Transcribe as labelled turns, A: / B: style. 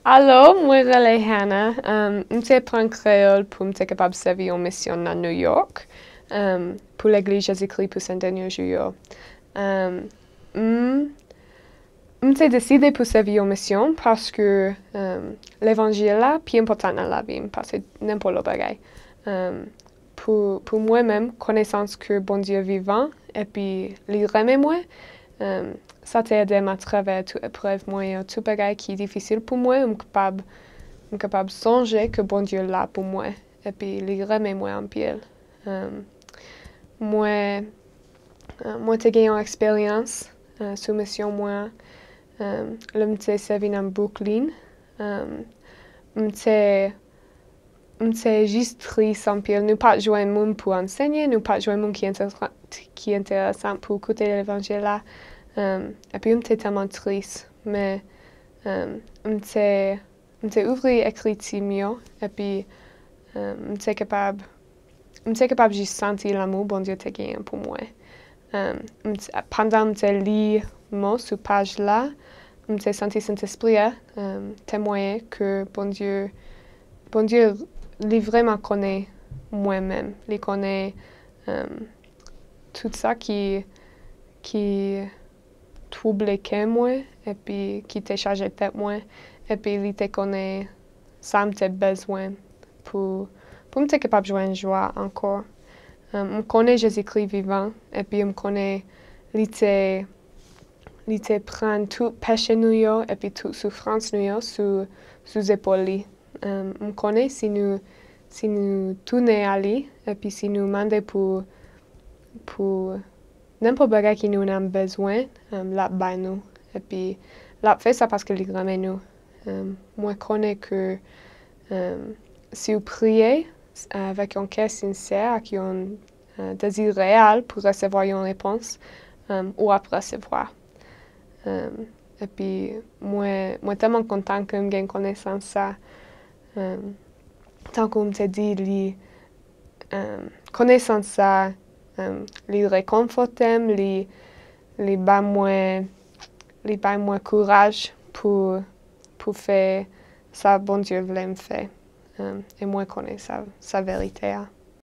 A: Allô, moi je suis Hannah. Je prends créole pour être capable de servir en mission à New York pour l'Église Jésus-Christ pour Saint-Denis juillet. J'ai décidé pour servir en mission parce que l'Évangile est plus important dans la vie, parce que n'importe quoi. Pour moi-même, connaissance que bon Dieu est vivant et puis il remet moi. Ça t'aide à travers toute épreuve, moi, tout bagage qui est difficile pour moi, je suis capable de songer que bon Dieu est là pour moi, et puis il remet moi en pied. Moi, j'ai gagné une expérience sur mission, moi, je suis servi dans Brooklyn, je suis juste triste en pied. Nous pas jouer un monde pour enseigner, nous pas jouer un monde qui est intéressant pour écouter l'évangile là. Et puis, j'étais tellement triste, mais j'étais ouvert écrire mieux, et puis j'étais capable de juste sentir l'amour bon Dieu t'a gagné pour moi. Pendant que j'ai lu mot sur page là, j'ai senti Saint-Esprit témoigner que bon Dieu, il vraiment connaît moi-même, il connaît tout ça qui troublé que moi, et puis qui t'a chargé de moi, et puis il te connaît ça me besoin pour me capable de jouer une joie encore. Je connais Jésus-Christ vivant, et puis je connais il te prend tout péché nous et puis toute souffrance nous sur épaules. Je connais si nous tournons à lui, et puis si nous demandons pour n'importe quoi qui nous a besoin, là, ben nous. Et puis, là, fait ça parce qu'il remet nous. Moi, je connais que si vous priez avec un cœur sincère, avec un désir réel pour recevoir une réponse, ou après recevoir. Et puis, moi, tellement content que je gagne connaissance de ça. Tant qu'on me dit, connaissance ça, les réconforter, les bat moi courage pour faire ça bon Dieu voulait me faire. Et moi connais sa vérité.